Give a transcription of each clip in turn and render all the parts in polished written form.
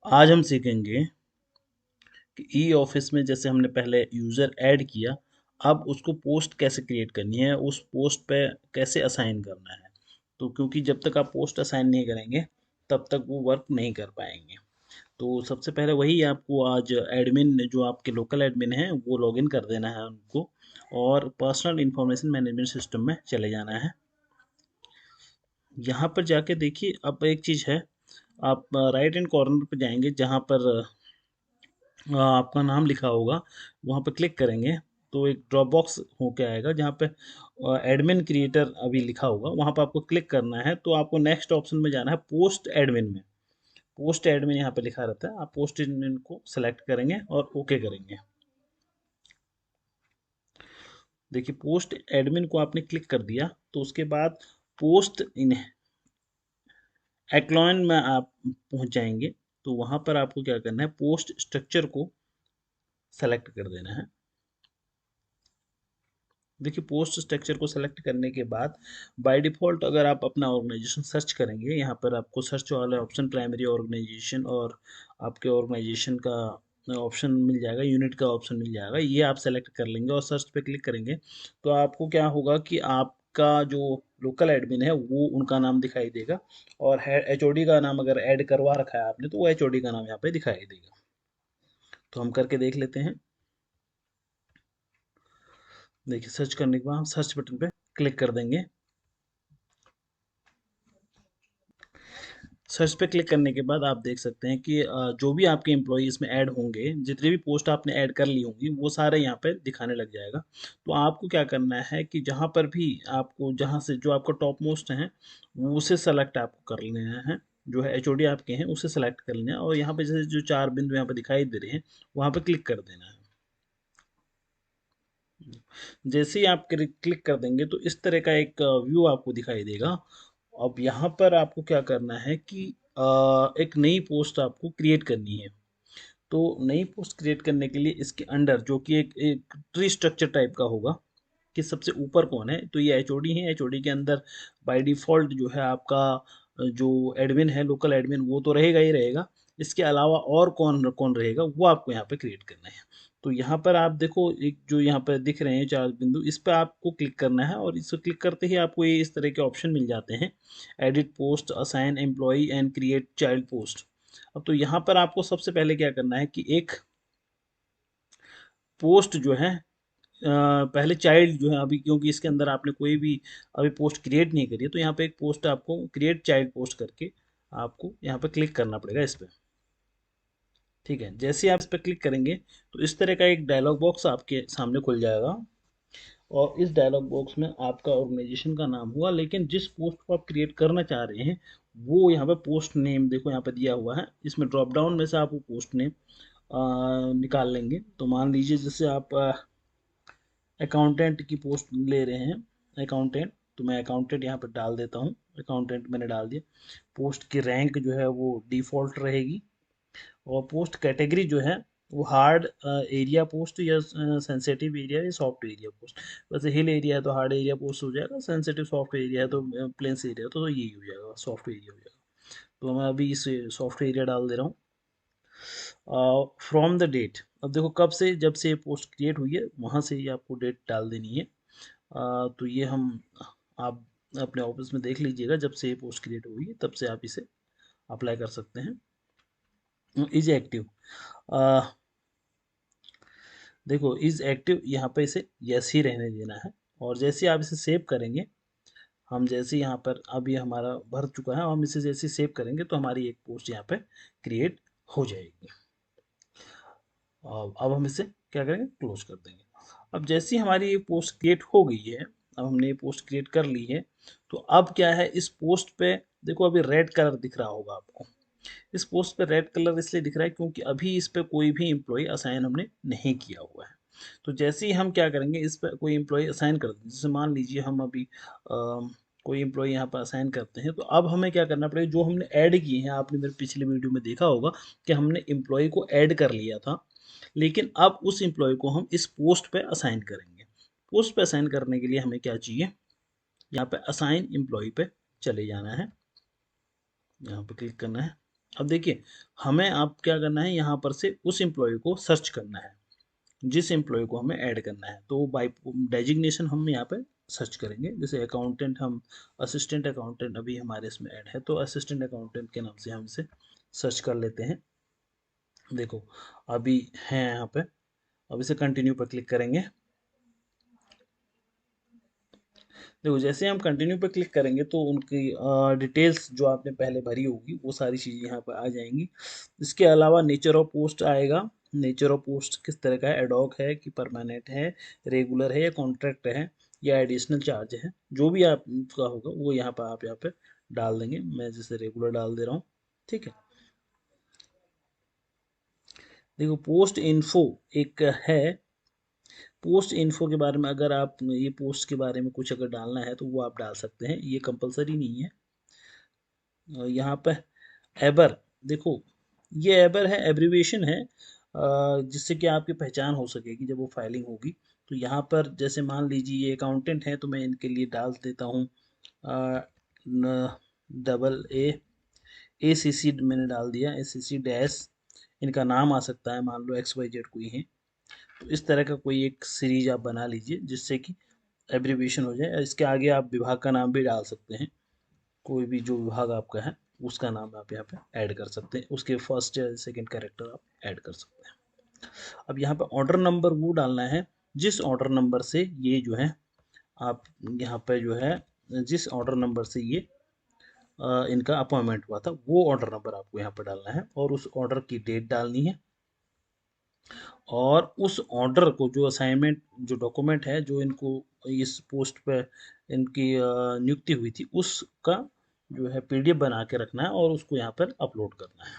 आज हम सीखेंगे कि ई ऑफिस में जैसे हमने पहले यूज़र ऐड किया, अब उसको पोस्ट कैसे क्रिएट करनी है, उस पोस्ट पे कैसे असाइन करना है। तो क्योंकि जब तक आप पोस्ट असाइन नहीं करेंगे तब तक वो वर्क नहीं कर पाएंगे। तो सबसे पहले वही आपको आज एडमिन जो आपके लोकल एडमिन हैं वो लॉगिन कर देना है उनको, और पर्सनल इंफॉर्मेशन मैनेजमेंट सिस्टम में चले जाना है। यहाँ पर जाके देखिए, अब एक चीज़ है, आप राइट हैंड कॉर्नर पर जाएंगे जहाँ पर आपका नाम लिखा होगा, वहाँ पे क्लिक करेंगे तो एक ड्रॉप बॉक्स होके आएगा जहाँ पे एडमिन क्रिएटर अभी लिखा होगा, वहाँ पे आपको क्लिक करना है। तो आपको नेक्स्ट ऑप्शन में जाना है पोस्ट एडमिन में। पोस्ट एडमिन यहाँ पे लिखा रहता है, आप पोस्ट एडमिन को सेलेक्ट करेंगे और ओके करेंगे। देखिए पोस्ट एडमिन को आपने क्लिक कर दिया तो उसके बाद पोस्ट इन एक्लॉन में आप पहुँच जाएंगे। तो वहाँ पर आपको क्या करना है, पोस्ट स्ट्रक्चर को सेलेक्ट कर देना है। देखिए पोस्ट स्ट्रक्चर को सेलेक्ट करने के बाद बाय डिफ़ॉल्ट अगर आप अपना ऑर्गेनाइजेशन सर्च करेंगे, यहाँ पर आपको सर्च वाला ऑप्शन प्राइमरी ऑर्गेनाइजेशन और आपके ऑर्गेनाइजेशन का ऑप्शन मिल जाएगा, यूनिट का ऑप्शन मिल जाएगा, ये आप सेलेक्ट कर लेंगे और सर्च पे क्लिक करेंगे। तो आपको क्या होगा कि आपका जो लोकल एडमिन है वो उनका नाम दिखाई देगा, और एचओडी का नाम अगर ऐड करवा रखा है आपने तो वो एचओडी का नाम यहाँ पे दिखाई देगा। तो हम करके देख लेते हैं। देखिए सर्च करने के बाद हम सर्च बटन पे क्लिक कर देंगे। सर्च पे क्लिक करने के बाद आप देख सकते हैं कि जो भी आपके एम्प्लॉई इसमें ऐड होंगे, जितनी भी पोस्ट आपने ऐड कर ली होंगी वो सारे यहाँ पे दिखाने लग जाएगा। तो आपको क्या करना है कि जहाँ पर भी आपको, जहाँ से जो आपका टॉप मोस्ट हैं वो उसे सेलेक्ट आपको कर लेना है, जो है एचओडी आपके हैं उसे सेलेक्ट कर लेना है, और यहाँ पे जैसे जो चार बिंदु यहाँ पे दिखाई दे रहे हैं वहाँ पे क्लिक कर देना है। जैसे ही आप क्लिक कर देंगे तो इस तरह का एक व्यू आपको दिखाई देगा। अब यहाँ पर आपको क्या करना है कि एक नई पोस्ट आपको क्रिएट करनी है। तो नई पोस्ट क्रिएट करने के लिए इसके अंडर जो कि एक ट्री स्ट्रक्चर टाइप का होगा, कि सबसे ऊपर कौन है, तो ये एचओडी है। एचओडी के अंदर बाय डिफ़ॉल्ट जो है आपका जो एडमिन है, लोकल एडमिन, वो तो रहेगा ही रहेगा। इसके अलावा और कौन कौन रहेगा वो आपको यहाँ पे क्रिएट करना है। तो यहाँ पर आप देखो, एक जो यहाँ पर दिख रहे हैं चार बिंदु, इस पर आपको क्लिक करना है, और इस पर क्लिक करते ही आपको ये इस तरह के ऑप्शन मिल जाते हैं, edit post, assign employ and create child post. अब तो यहाँ पर आपको सबसे पहले क्या करना है कि एक पोस्ट जो है, पहले चाइल्ड जो है, अभी क्योंकि इसके अंदर आपने कोई भी अभी पोस्ट क्रिएट नहीं करी है, तो यहाँ पे एक पोस्ट आपको क्रिएट चाइल्ड पोस्ट करके आपको यहाँ पे क्लिक करना पड़ेगा इस पर। ठीक है, जैसे ही आप इस पर क्लिक करेंगे तो इस तरह का एक डायलॉग बॉक्स आपके सामने खुल जाएगा, और इस डायलॉग बॉक्स में आपका ऑर्गेनाइजेशन का नाम होगा, लेकिन जिस पोस्ट को आप क्रिएट करना चाह रहे हैं वो यहाँ पे पोस्ट नेम देखो यहाँ पे दिया हुआ है, इसमें ड्रॉप डाउन में से आप वो पोस्ट नेम निकाल लेंगे। तो मान लीजिए जैसे आप अकाउंटेंट की पोस्ट ले रहे हैं, अकाउंटेंट, तो मैं अकाउंटेंट यहाँ पर डाल देता हूँ, अकाउंटेंट मैंने डाल दिया। पोस्ट की रैंक जो है वो डिफ़ॉल्ट रहेगी, और पोस्ट कैटेगरी जो है वो हार्ड एरिया पोस्ट या सेंसिटिव एरिया या सॉफ्ट एरिया पोस्ट। वैसे हिल एरिया है तो हार्ड एरिया पोस्ट हो जाएगा, सेंसिटिव सॉफ्ट एरिया है तो प्लेन्स एरिया तो यही हो जाएगा, सॉफ्ट एरिया हो जाएगा। तो मैं अभी इस सॉफ्ट एरिया डाल दे रहा हूँ। फ्रॉम द डेट, अब देखो कब से, जब से ये पोस्ट क्रिएट हुई है वहाँ से ही आपको डेट डाल देनी है। तो ये हम, आप अपने ऑफिस में देख लीजिएगा, जब से ये पोस्ट क्रिएट हुई है तब से आप इसे अप्लाई कर सकते हैं। इज एक्टिव, देखो इज एक्टिव यहाँ पे इसे यस ही रहने देना है, और जैसे आप इसे सेव करेंगे, हम जैसे यहाँ पर अभी हमारा भर चुका है, हम इसे जैसे सेव करेंगे तो हमारी एक पोस्ट यहाँ पे क्रिएट हो जाएगी। अब हम इसे क्या करेंगे, क्लोज कर देंगे। अब जैसी हमारी ये पोस्ट क्रिएट हो गई है, अब हमने ये पोस्ट क्रिएट कर ली है, तो अब क्या है, इस पोस्ट पे देखो अभी रेड कलर दिख रहा होगा आपको। इस पोस्ट पे रेड कलर इसलिए दिख रहा है क्योंकि अभी इस पे कोई भी एम्प्लॉय असाइन हमने नहीं किया हुआ है। तो जैसे ही हम क्या करेंगे, इस पर कोई एम्प्लॉय असाइन कर दें, जैसे मान लीजिए हम अभी कोई एम्प्लॉय यहाँ पर असाइन करते हैं, तो अब हमें क्या करना पड़ेगा, जो हमने ऐड किए हैं, आपने मेरे पिछले वीडियो में देखा होगा कि हमने एम्प्लॉय को ऐड कर लिया था, लेकिन अब उस एम्प्लॉय को हम इस पोस्ट पे असाइन करेंगे। पोस्ट पे असाइन करने के लिए हमें क्या चाहिए, यहाँ पे असाइन एम्प्लॉय पे चले जाना है, यहाँ पे क्लिक करना है। अब देखिए, हमें अब क्या करना है, यहाँ पर से उस एम्प्लॉय को सर्च करना है जिस एम्प्लॉय को हमें ऐड करना है। तो बाई डेजिग्नेशन हम यहाँ पे सर्च करेंगे। जैसे अकाउंटेंट, हम असिस्टेंट अकाउंटेंट अभी हमारे इसमें ऐड है, तो असिस्टेंट अकाउंटेंट के नाम से हम इसे सर्च कर लेते हैं। देखो अभी है यहाँ पे, अब इसे कंटिन्यू पर क्लिक करेंगे। देखो जैसे हम कंटिन्यू पे क्लिक करेंगे तो उनकी डिटेल्स जो आपने पहले भरी होगी वो सारी चीज़ें यहाँ पर आ जाएंगी। इसके अलावा नेचर ऑफ पोस्ट आएगा। नेचर ऑफ पोस्ट किस तरह का है, एडॉक है कि परमानेंट है, रेगुलर है या कॉन्ट्रैक्ट है या एडिशनल चार्ज है, जो भी आपका होगा वो यहाँ पर आप यहाँ पे डाल देंगे। मैं जैसे रेगुलर डाल दे रहा हूँ। ठीक है। देखो पोस्ट इन्फो एक है। पोस्ट इन्फो के बारे में अगर आप ये पोस्ट के बारे में कुछ अगर डालना है तो वो आप डाल सकते हैं, ये कंपलसरी नहीं है। यहाँ पे एबर, देखो ये एबर है, एब्रीविएशन है, जिससे कि आपकी पहचान हो सकेगी जब वो फाइलिंग होगी। तो यहाँ पर जैसे मान लीजिए ये अकाउंटेंट है तो मैं इनके लिए डाल देता हूँ डबल ए सी सी मैंने डाल दिया, ए सी सी डैश। इनका नाम आ सकता है, मान लो एक्स वाई जेड कोई है, तो इस तरह का कोई एक सीरीज आप बना लीजिए जिससे कि एब्रीविएशन हो जाए। इसके आगे आप विभाग का नाम भी डाल सकते हैं, कोई भी जो विभाग आपका है उसका नाम आप यहाँ पे ऐड कर सकते हैं, उसके फर्स्ट या सेकंड कैरेक्टर आप ऐड कर सकते हैं। अब यहाँ पे ऑर्डर नंबर वो डालना है जिस ऑर्डर नंबर से ये जो है आप यहाँ पे जो है जिस ऑर्डर नंबर से ये इनका अपॉइंटमेंट हुआ था वो ऑर्डर नंबर आपको यहाँ पर डालना है, और उस ऑर्डर की डेट डालनी है, और उस ऑर्डर को जो असाइनमेंट जो डॉक्यूमेंट है जो इनको इस पोस्ट पे इनकी नियुक्ति हुई थी उसका जो है पीडीएफ बना के रखना है और उसको यहाँ पर अपलोड करना है।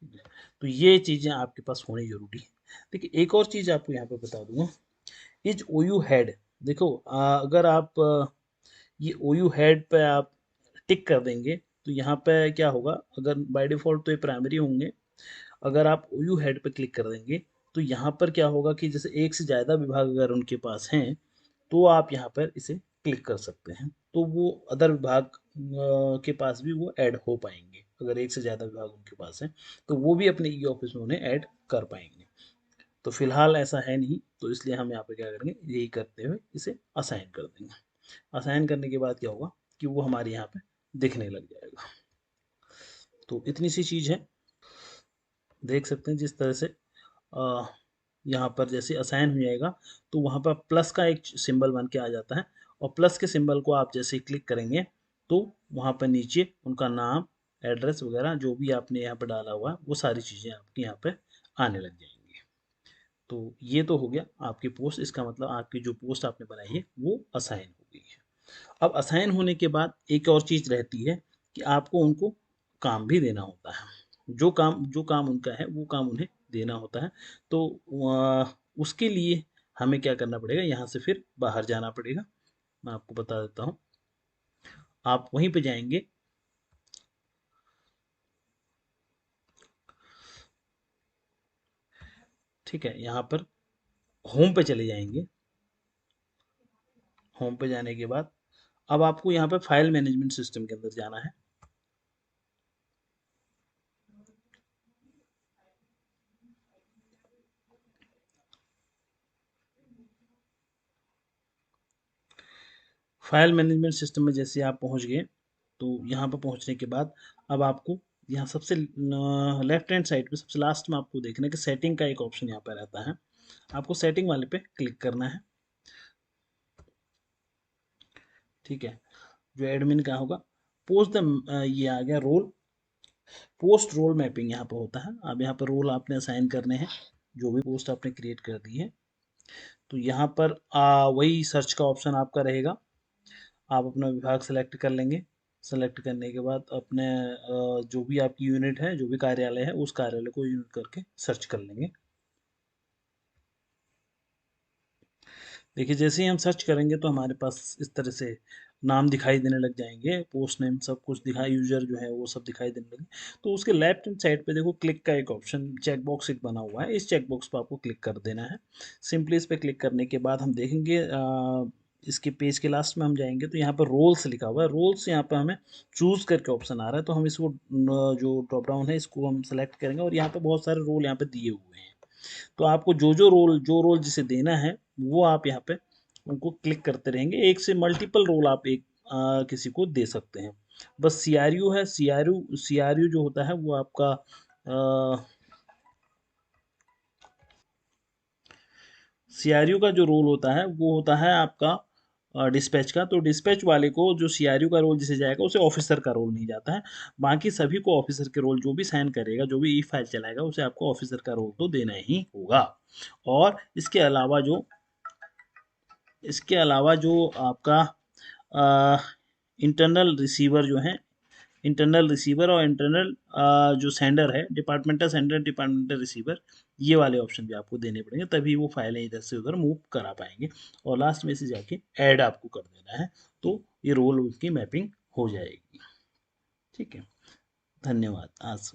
ठीक है? तो ये चीज़ें आपके पास होनी जरूरी है। देखिए एक और चीज़ आपको यहाँ पे बता दूंगा, इज ओ यू हैड। देखो अगर आप ये ओ यू हैड पे आप टिक कर देंगे तो यहाँ पे क्या होगा, अगर बाय डिफॉल्ट तो ये प्राइमरी होंगे, अगर आप ओयू हेड पे क्लिक कर देंगे तो यहाँ पर क्या होगा कि जैसे एक से ज़्यादा विभाग अगर उनके पास हैं तो आप यहाँ पर इसे क्लिक कर सकते हैं, तो वो अदर विभाग के पास भी वो ऐड हो पाएंगे। अगर एक से ज़्यादा विभाग उनके पास हैं तो वो भी अपने ई ऑफिस में उन्हें ऐड कर पाएंगे। तो फिलहाल ऐसा है नहीं, तो इसलिए हम यहाँ पे क्या करेंगे, यही करते हुए इसे असाइन कर देंगे। असाइन करने के बाद क्या होगा कि वो हमारे यहाँ पे दिखने लग जाएगा। तो इतनी सी चीज़ है, देख सकते हैं जिस तरह से अ, यहाँ पर जैसे असाइन हो जाएगा तो वहाँ पर प्लस का एक सिंबल बन के आ जाता है, और प्लस के सिंबल को आप जैसे ही क्लिक करेंगे तो वहाँ पर नीचे उनका नाम, एड्रेस वगैरह जो भी आपने यहाँ पर डाला हुआ है वो सारी चीज़ें आपके यहाँ पे आने लग जाएंगी। तो ये तो हो गया आपकी पोस्ट, इसका मतलब आपकी जो पोस्ट आपने बनाई है वो असाइन हो गई है। अब असाइन होने के बाद एक और चीज़ रहती है कि आपको उनको काम भी देना होता है। जो काम उनका है वो काम उन्हें देना होता है। तो उसके लिए हमें क्या करना पड़ेगा, यहाँ से फिर बाहर जाना पड़ेगा। मैं आपको बता देता हूँ, आप वहीं पे जाएंगे। ठीक है, यहाँ पर होम पे चले जाएंगे। होम पे जाने के बाद अब आपको यहाँ पे फाइल मैनेजमेंट सिस्टम के अंदर जाना है। फाइल मैनेजमेंट सिस्टम में जैसे आप पहुंच गए तो यहाँ पर पहुंचने के बाद अब आपको यहाँ सबसे लेफ्ट हैंड साइड पे सबसे लास्ट में आपको देखना है कि सेटिंग का एक ऑप्शन यहाँ पर रहता है, आपको सेटिंग वाले पे क्लिक करना है। ठीक है, जो एडमिन का होगा, पोस्ट द ये आ गया रोल, पोस्ट रोल मैपिंग यहाँ पर होता है। अब यहाँ पर रोल आपने असाइन करने हैं जो भी पोस्ट आपने क्रिएट कर दी है। तो यहाँ पर वही सर्च का ऑप्शन आपका रहेगा, आप अपना विभाग सेलेक्ट कर लेंगे। सेलेक्ट करने के बाद अपने जो भी आपकी यूनिट है, जो भी कार्यालय है उस कार्यालय को यूनिट करके सर्च कर लेंगे। देखिए जैसे ही हम सर्च करेंगे तो हमारे पास इस तरह से नाम दिखाई देने लग जाएंगे, पोस्ट नेम सब कुछ दिखाई, यूजर जो है वो सब दिखाई देने लगे। तो उसके लेफ्ट हैंड साइड पे देखो क्लिक का एक ऑप्शन चेक बॉक्स एक बना हुआ है, इस चेक बॉक्स पर आपको क्लिक कर देना है। सिंपली इस पर क्लिक करने के बाद हम देखेंगे इसके पेज के लास्ट में हम जाएंगे तो यहाँ पर रोल्स लिखा हुआ है। रोल्स यहाँ पर हमें चूज़ करके ऑप्शन आ रहा है, तो हम इसको जो ड्रॉप डाउन है इसको हम सेलेक्ट करेंगे और यहाँ पे बहुत सारे रोल यहाँ पे दिए हुए हैं। तो आपको जो रोल जिसे देना है वो आप यहाँ पे उनको क्लिक करते रहेंगे। एक से मल्टीपल रोल आप एक किसी को दे सकते हैं। बस सीआरयू है, सीआरयू जो होता है वो आपका सीआरयू का जो रोल होता है वो होता है आपका डिस्पैच का। तो डिस्पैच वाले को जो सीआरयू का रोल जिसे जाएगा उसे ऑफिसर का रोल नहीं जाता है। बाकी सभी को ऑफिसर के रोल, जो भी साइन करेगा, जो भी ई फाइल चलाएगा, उसे आपको ऑफिसर का रोल तो देना ही होगा। और इसके अलावा जो आपका इंटरनल रिसीवर जो है, इंटरनल रिसीवर और इंटरनल जो सेंडर है, डिपार्टमेंटल सेंडर, डिपार्टमेंटल रिसीवर, ये वाले ऑप्शन भी आपको देने पड़ेंगे, तभी वो फाइलें इधर से उधर मूव करा पाएंगे। और लास्ट में से जाके ऐड आपको कर देना है, तो ये रोल की मैपिंग हो जाएगी। ठीक है, धन्यवाद। आज